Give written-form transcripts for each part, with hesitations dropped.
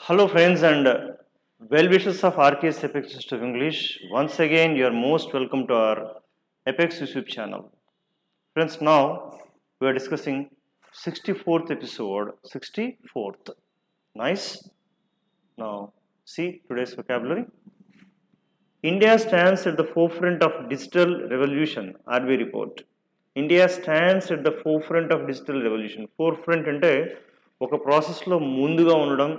Hello, friends, and well wishers of RKS Apex Institute of English. Once again, you are most welcome to our Apex YouTube channel. Friends, now we are discussing 64th episode. 64th. Nice. Now, see today's vocabulary. India stands at the forefront of digital revolution, RBI report. India stands at the forefront of digital revolution. Forefront అంటే ఒక ప్రాసెస్లో ముందుగా ఉండడం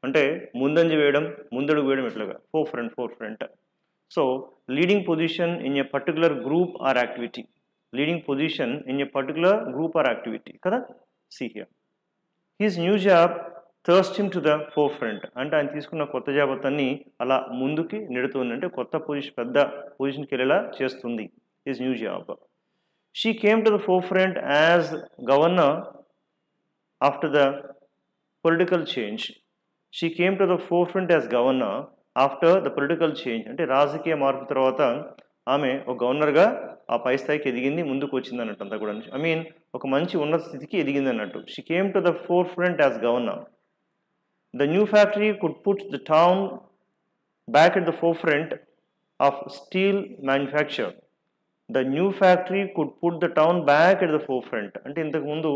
అంటే ముందంజ వేయడం ముందడుగు వేయడం ఇట్లాగా forefront so leading position in a particular group or activity leading position in a particular group or activity కదా see here his new job thrust him to the forefront అంటే ఆయన తీసుకున్న కొత్త జాబ్ అతన్ని అలా ముందుకి నెడుతుంది అంటే కొత్త పొజిషన్ పెద్ద పొజిషన్కి వెళ్ళేలా చేస్తుంది his new job she came to the four front as governor after the political change she came to the four front as governor after the political change అంటే రాజకీయ మార్పు తర్వాత ఆమె ఒక గవర్నర్గా ఆ పై స్థాయికి ఎదిగింది ముందుకు వచ్చింది అన్నట్టు అంతా కూడా ఐ మీన్ ఒక మంచి ఉన్నత స్థితికి ఎదిగింది అన్నట్టు she came to the four front as governor the new factory could put the town back at the forefront of steel manufacture the new factory could put the town back at the forefront అంటే ఇంతకుముందు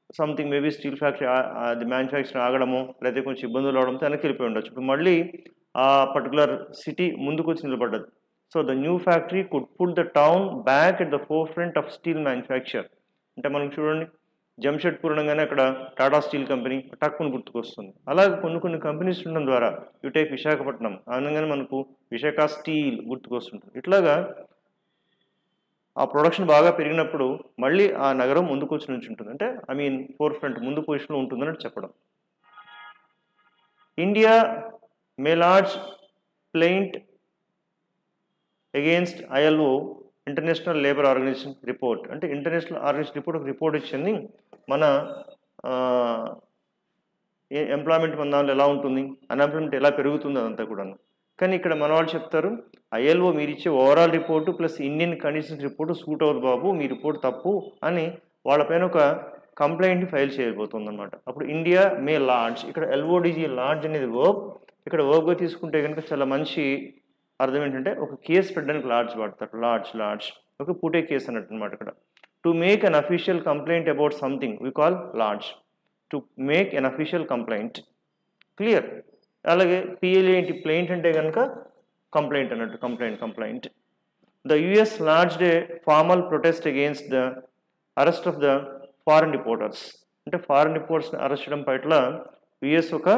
something maybe steel factory అది manufacturing ఆగడము లేకపోతే కొంచెం ఇబ్బందులు రావడంతో వెనక్కి వెళ్ళిపోయి ఉండొచ్చు ఇప్పుడు మళ్ళీ ఆ పర్టికులర్ సిటీ ముందుకు వచ్చి నిలబడ్డది so the new factory could put the town back at the forefront of steel manufacture అంటే మనం చూడండి జంషెడ్పూర్ అనగానే అక్కడ టాటా స్టీల్ కంపెనీ టక్కుని గుర్తుకొస్తుంది అలాగే కొన్ని కంపెనీస్ ఉండడం ద్వారా యూ టేక్ విశాఖపట్నం అనగానే మనకు విశాఖ స్టీల్ గుర్తుకొస్తుంటుంది ఇట్లాగా ఆ ప్రొడక్షన్ బాగా పెరిగినప్పుడు మళ్ళీ ఆ నగరం ముందుకు వచ్చి నుంచి ఉంటుంది అంటే ఐ మీన్ ఫోర్ ఫ్రంట్ ముందు పొజిషన్లో ఉంటుందని చెప్పడం India may lodge plaint against ILO international labour organisation report అంటే ఇంటర్నేషనల్ ఆర్గనైజేషన్ రిపోర్ట్ ఒక రిపోర్ట్ ఇచ్చింది మన ఎంప్లాయ్మెంట్ మన దాంట్లో ఎలా ఉంటుంది అన్ఎంప్లాయ్మెంట్ ఎలా పెరుగుతుంది అదంతా కూడా కానీ ఇక్కడ మన వాళ్ళు చెప్తారు ఐఎల్ఓ మీరు ఇచ్చే overall report plus Indian conditions report suit అవ్వదు బాబు మీ రిపోర్ట్ తప్పు అని వాళ్ళపైన ఒక కంప్లైంట్ ఫైల్ చేయబోతుంది అనమాట అప్పుడు ఇండియా మే లాడ్జ్ ఇక్కడ ఎల్ఓడిజీ లాడ్జ్ అనేది వర్బ్ ఇక్కడ వర్బ్గా తీసుకుంటే కనుక చాలా మంచి అర్థం ఏంటంటే ఒక కేసు పెట్టడానికి లాడ్జ్ వాడతారు లాడ్జ్ ఒక పుటే కేసు అన్నట్టు అనమాట ఇక్కడ to make an official complaint about something we call lodge to make an official complaint clear అలాగే పిఎల్ఏ ఏంటి ప్లెయింట్ అంటే కనుక కంప్లైంట్ అన్నట్టు complaint the US lodged a formal protest against the arrest of the foreign reporters అంటే foreign రిపోర్టర్స్ని arrest చేయడం పట్ల యుఎస్ ఒక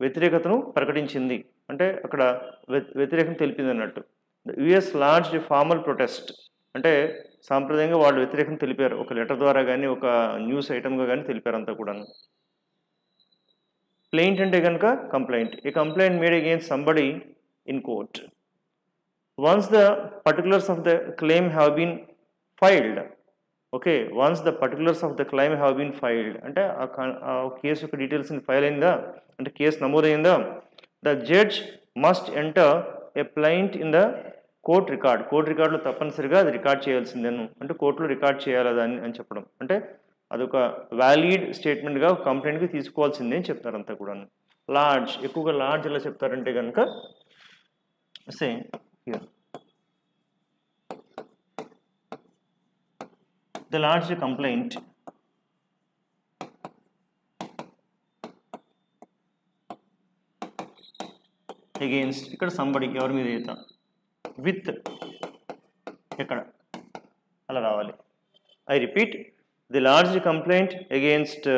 వ్యతిరేకతను ప్రకటించింది అంటే అక్కడ వ్యతిరేకం తెలిపింది అన్నట్టు the US lodged a formal protest అంటే సాంప్రదాయంగా వాళ్ళు వ్యతిరేకం తెలిపారు ఒక లెటర్ ద్వారా కానీ ఒక న్యూస్ ఐటమ్గా కానీ తెలిపారు అంతా కూడా ప్లెయింట్ అంటే కనుక complaint a complaint made against somebody in court once the particulars of the claim have been filed okay once the particulars of the claim have been filed అంటే ఆ కేసు యొక్క డీటెయిల్స్ని ఫైల్ అయిందా అంటే కేసు నమోదైందా the judge must enter a plaint in the court రికార్డులో తప్పనిసరిగా అది రికార్డ్ చేయాల్సిందేను అంటే కోర్టులో రికార్డ్ చేయాలి దాన్ని అని చెప్పడం అంటే అదొక వ్యాలిడ్ స్టేట్మెంట్గా కంప్లైంట్కి తీసుకోవాల్సిందే అని చెప్తారు అంతా కూడా లాడ్జ్ ఎక్కువగా లాడ్జ్ ఎలా చెప్తారంటే కనుక say the lodge complaint against ఇక్కడ సంబడి ఎవరి మీద అయితే విత్ ఎక్కడ అలా రావాలి I repeat the lodge complaint against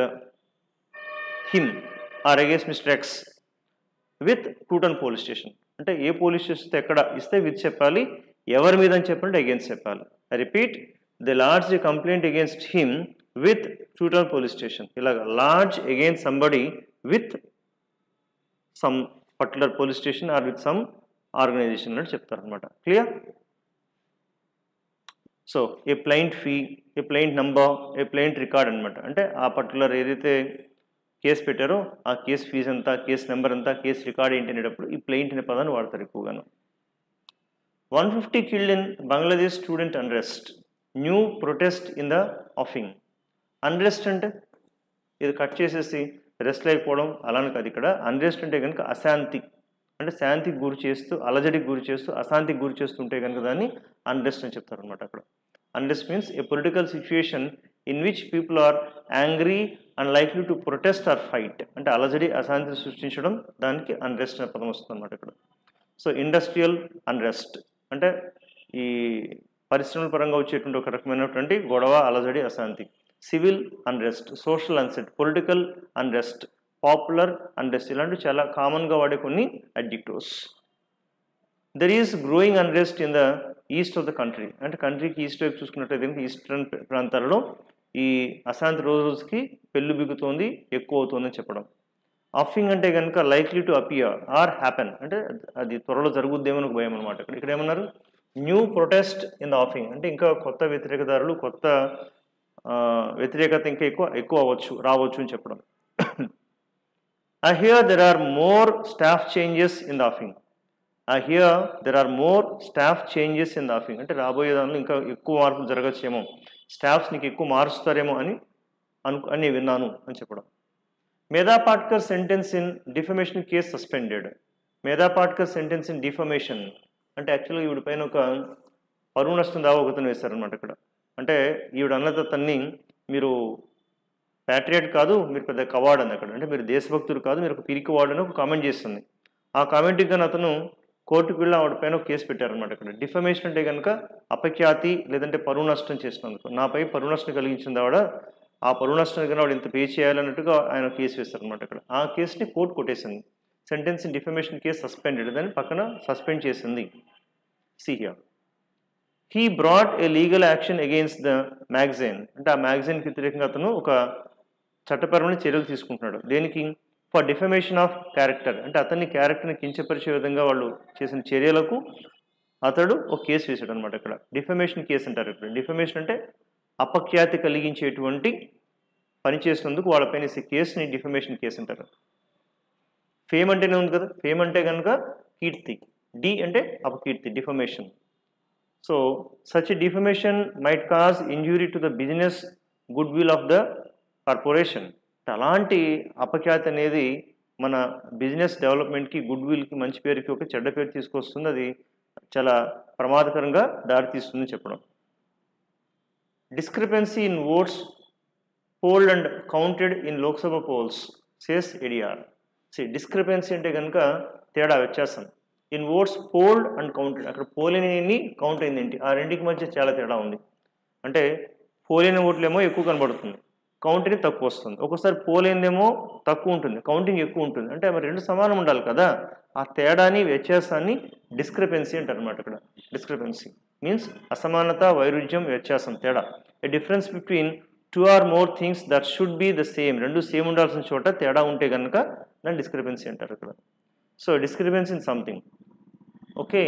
him or against mister X with టూటన్ police station అంటే ఏ పోలీస్ స్టేషన్ ఎక్కడ ఇస్తే విత్ చెప్పాలి ఎవరి మీద అని చెప్పాలంటే అగేన్స్ట్ చెప్పాలి I repeat the lodge complaint against him with టూటన్ police station ఇలాగ lodge against somebody with some particular police station or with some organisation అని చెప్తారనమాట clear so a plaint fee a plaint number a plaint record అనమాట అంటే ఆ particular ఏదైతే case పెట్టారో ఆ case fee ఎంత కేసు నెంబర్ ఎంత కేసు రికార్డ్ ఏంటి అనేటప్పుడు ఈ ప్లెయింట్ అనే పదాన్ని వాడతారు ఎక్కువగాను 150 killed in Bangladesh student unrest new protest in the offing unrest అంటే ఇది కట్ చేసేసి రెస్ట్ లేకపోవడం అలానే కాదు. ఇక్కడ అన్రెస్ట్ అంటే కనుక అశాంతి, అంటే శాంతికి గురి చేస్తూ, అలజడికి గురి చేస్తూ, అశాంతికి గురి చేస్తుంటే కనుక దాన్ని అన్రెస్ట్ అని చెప్తారనమాట. అక్కడ unrest means a political situation in which people are angry and likely to protest or fight, అంటే అలజడి అశాంతిని సృష్టించడం, దానికి అన్రెస్ట్ అనే పదం వస్తుంది అనమాట ఇక్కడ. సో ఇండస్ట్రియల్ అన్రెస్ట్ అంటే ఈ పరిశ్రమల పరంగా వచ్చేటువంటి ఒక రకమైనటువంటి గొడవ, అలజడి, అశాంతి. Civil unrest, social unset, political unrest, popular unrest, ఇలాంటివి చాలా కామన్గా వాడే కొన్ని adjectives. There is growing unrest in the east of the country, అంటే కంట్రీకి ఈస్ట్ వైపు చూసుకున్నట్లయితే ఈస్టర్న్ ప్రాంతాలలో ఈ అశాంతి రోజు రోజుకి పెళ్ళు బిగుతోంది, ఎక్కువ అవుతుందని చెప్పడం. అఫింగ్ అంటే కనుక likely to appear or happen, అంటే అది త్వరలో జరుగుద్దేమో ఒక భయం అనమాట. ఇక్కడ ఏమన్నారు, new protest in the offing, అంటే ఇంకా కొత్త వ్యతిరేకదారులు, కొత్త వ్యతిరేకత ఇంకా ఎక్కువ అవ్వచ్చు, రావచ్చు అని చెప్పడం. I hear there are more staff changes in the offing. I hear there are more staff changes in the offing. అంటే రాబోయే దానిలో ఇంకా ఎక్కువ మార్పులు జరగచ్చేమో, స్టాఫ్స్ నీకు ఎక్కువ మారుస్తారేమో అని విన్నాను అని చెప్పడం. మేధా Patkar sentence in defamation case suspended. మేధా పాట్కర్ సెంటెన్స్ ఇన్ డిఫమేషన్ అంటే యాక్చువల్గా ఈవిడ పైన ఒక పరువు నష్టం దావా ఒకతను వేశారనమాట ఇక్కడ. అంటే ఈవిడ అన్నది అతన్ని, మీరు ప్యాట్రియట్ కాదు, మీరు పెద్ద కవాడ్ అని అక్కడ, అంటే మీరు దేశభక్తులు కాదు, మీరు ఒక పిరికివాడు అని ఒక కామెంట్ చేస్తుంది. ఆ కామెంట్కి కానీ అతను కోర్టుకు వెళ్ళి ఆవిడ పైన ఒక కేసు పెట్టారనమాట. ఇక్కడ డిఫమేషన్ అంటే కనుక అపఖ్యాతి లేదంటే పరువు నష్టం చేసినందుకు, నాపై పరువు నష్టం కలిగించింది ఆవిడ, ఆ పరువు నష్టానికి కానీ ఆవిడ ఇంత పే చేయాలన్నట్టుగా ఆయన కేసు వేశారనమాట. ఇక్కడ ఆ కేసుని కోర్టు కొట్టేసింది. Sentence in defamation case suspended, దాన్ని పక్కన సస్పెండ్ చేసింది. See here. He brought a legal action against the magazine, అంటే ఆ మ్యాగజైన్కి వ్యతిరేకంగా అతను ఒక చట్టపరమైన చర్యలు తీసుకుంటున్నాడు. దేనికి? ఫర్ డిఫమేషన్ ఆఫ్ క్యారెక్టర్, అంటే అతన్ని క్యారెక్టర్ని కించపరిచే విధంగా వాళ్ళు చేసిన చర్యలకు అతడు ఒక కేసు వేసాడు అనమాట. ఇక్కడ డిఫమేషన్ కేసు అంటారు. ఇక్కడ డిఫమేషన్ అంటే అపఖ్యాతి కలిగించేటువంటి పని చేసినందుకు వాళ్ళపైన కేసుని డిఫమేషన్ కేసు అంటారు. ఫేమ్ అంటేనే ఉంది కదా, ఫేమ్ అంటే కనుక కీర్తి, డి అంటే అపకీర్తి, defamation. So such defamation might cause injury to the business good will of the corporation. అలాంటి అపఖ్యాతి అనేది మన బిజినెస్ డెవలప్మెంట్కి, గుడ్ విల్కి, మంచి పేరుకి ఒక చెడ్డ పేరు తీసుకొస్తుంది. అది చాలా ప్రమాదకరంగా దారితీస్తుందని చెప్పడం. Discrepancy in votes polled and counted in Lok Sabha polls says ADR. Discrepancy అంటే కనుక తేడా, వ్యత్యాసం. In votes polled and counted, అక్కడ పోలిని కౌంట్ అయింది ఏంటి, ఆ రెండింటికి మధ్య చాలా తేడా ఉంది. అంటే పోలిన ఓట్లేమో ఎక్కువ కనబడుతుంది, కౌంటింగ్ తక్కువ వస్తుంది. ఒక్కోసారి పోలేందేమో తక్కువ ఉంటుంది, కౌంటింగ్ ఎక్కువ ఉంటుంది. అంటే మరి రెండు సమానం ఉండాలి కదా, ఆ తేడాని, వ్యత్యాసాన్ని డిస్క్రిపెన్సీ అంటారు అనమాట. ఇక్కడ డిస్క్రిపెన్సీ మీన్స్ అసమానత, వైరుధ్యం, వ్యత్యాసం, తేడా. A difference between two or more things that should be the same, రెండు సేమ్ ఉండాల్సిన చోట తేడా ఉంటే కనుక దాన్ని డిస్క్రిపెన్సీ అంటారు ఇక్కడ. So discrepancy in something, okay.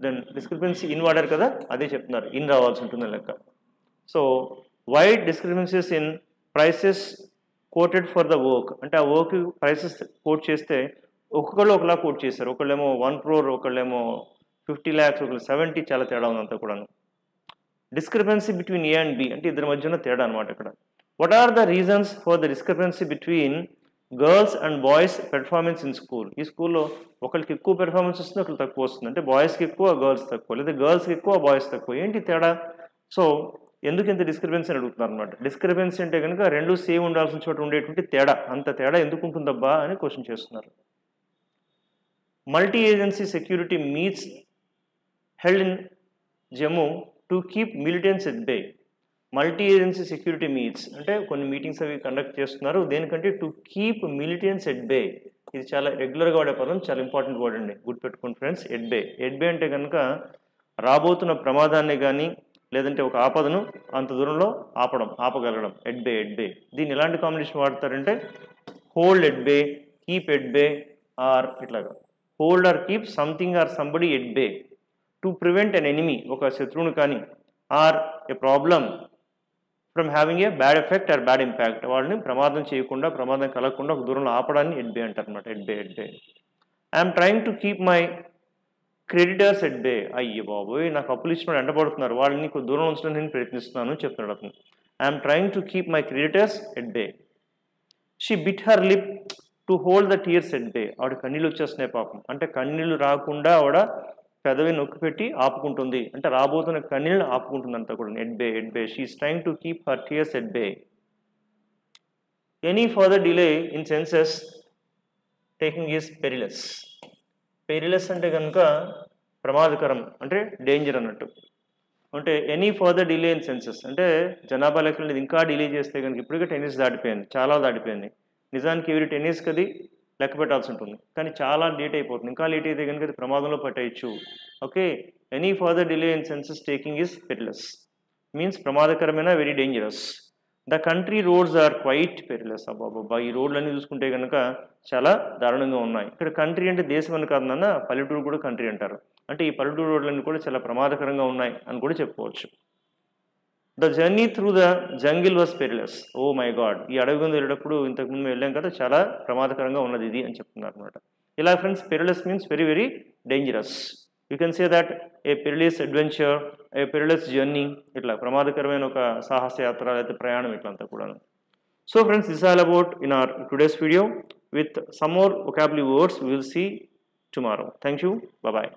Then discrepancy in వాడారు కదా, అదే చెప్తున్నారు, ఇన్ రావాల్సి ఉంటుంది లెక్క. So wide discrepancies in prices quoted for the work, అంటే ఆ వర్క్ ప్రైసెస్ కోట్ చేస్తే ఒక్కొక్కళ్ళు ఒకలా కోట్ చేశారు. ఒకళ్ళేమో 1 crore, ఒకళ్ళేమో 50 lakhs, ఒకళ్ళు 70, చాలా తేడా ఉందంతా కూడా. Discrepancy between A and B అంటే ఇద్దరి మధ్య ఉన్న తేడా అనమాట ఇక్కడ. What are the reasons for the discrepancy between girls and boys performance in school? ఈ స్కూల్లో ఒకరికి ఎక్కువ పెర్ఫార్మెన్స్ వస్తుంది, ఒకరికి తక్కువ వస్తుంది. అంటే బాయ్స్కి ఎక్కువ, గర్ల్స్ తక్కువ, లేదా గర్ల్స్కి ఎక్కువ, బాయ్స్ తక్కువ. ఏంటి తేడా? సో ఎందుకు ఇంత డిస్క్రిపెన్సీ అని అడుగుతున్నారు అనమాట. డిస్క్రిపెన్సీ అంటే కనుక రెండు సేమ్ ఉండాల్సిన చోట ఉండేటువంటి తేడా, అంత తేడా ఎందుకు ఉంటుందబ్బా అని క్వశ్చన్ చేస్తున్నారు. Multi agency security meets held in Jammu to keep militants at bay. Multi agency security meets అంటే కొన్ని మీటింగ్స్ అవి కండక్ట్ చేస్తున్నారు. దేనికంటే to keep militants at bay. ఇది చాలా రెగ్యులర్గా వాడే పదం, చాలా ఇంపార్టెంట్ వర్డ్ అండి, గుర్తుపెట్టుకోండి friends. At bay, at bay అంటే కనుక రాబోతున్న ప్రమాదాన్ని కానీ లేదంటే ఒక ఆపదను అంత దూరంలో ఆపగలగడం. At bay, at bay. దీన్ని ఎలాంటి కాంబినేషన్ వాడతారంటే hold at bay, keep at bay, or ఇట్లాగా. Hold or keep something or somebody at bay to prevent an enemy, ఒక శత్రువుని కానీ, or a problem from having a bad effect or bad impact, వాళ్ళని ప్రమాదం చేయకుండా, ప్రమాదం కలగకుండా ఒక దూరంలో ఆపడాన్ని ఎట్ బే అంటారు అనమాట. At bay, at bay. I'm trying to keep my creditors at bay. అయ్యో బాబోయ్, నాకు అప్పులు ఇచ్చిన ఎండబడుతున్నారు, వాళ్ళని కొంచెం దూరం ఉంచడానికి నేను ప్రయత్నిస్తున్నాను చెప్తున్నాడు అతను. I'm trying to keep my creditors at bay. She bit her lip to hold the tears at bay. ఆవిడ కన్నీళ్ళు వచ్చేస్తున్నాయి పాపం. అంటే కన్నీళ్ళు రాకుండా ఆవిడ పెదవి నొక్కి పెట్టి ఆపుకుంటుంది, అంటే రాబోతున్న కన్నీళ్ళని ఆపుకుంటుంది అంతా కూడా. At bay, at bay. She's trying to keep her tears at bay. Any further delay in census taking is perilous. Perilous అంటే కనుక ప్రమాదకరం, అంటే డేంజర్ అన్నట్టు. అంటే any further delay in census అంటే జనాభా లెక్కలు ఇంకా డిలే చేస్తే కనుక, ఇప్పటికే టెన్నిస్ దాటిపోయింది, చాలా దాటిపోయింది. నిజానికి ఎవరి టెన్నిస్కి అది లెక్క పెట్టాల్సి ఉంటుంది, కానీ చాలా లేట్ అయిపోతుంది. ఇంకా లేట్ అయితే కనుక అది ప్రమాదంలో పట్టేయచ్చు. Okay, any further delay in census taking is perilous means ప్రమాదకరమైన, very dangerous. The country roads are quite perilous. అబ్బాబ్బా, ఈ రోడ్లన్నీ చూసుకుంటే కనుక చాలా దారుణంగా ఉన్నాయి. ఇక్కడ కంట్రీ అంటే దేశం అని కాదు నాన్న, పల్లెటూరు కూడా కంట్రీ అంటారు. అంటే ఈ పల్లెటూరు రోడ్లన్నీ కూడా చాలా ప్రమాదకరంగా ఉన్నాయి అని కూడా చెప్పుకోవచ్చు. The journey through the jungle was perilous. Oh my God, ఈ అడవి గుండా వెళ్ళేటప్పుడు ఇంతకుముందు వెళ్ళాం కదా, చాలా ప్రమాదకరంగా ఉన్నది ఇది అని చెప్తున్నారు అనమాట. ఇలా friends, perilous means very very dangerous. You can say that a perilous adventure, a perilous journey, ఇట్లా ప్రమాదకరమైన ఒక సాహస యాత్ర లేకపోతే ప్రయాణం ఇట్లంతా కూడా. So friends, this all about in our today's video with some more vocabulary words we will see tomorrow. Thank you. Bye bye.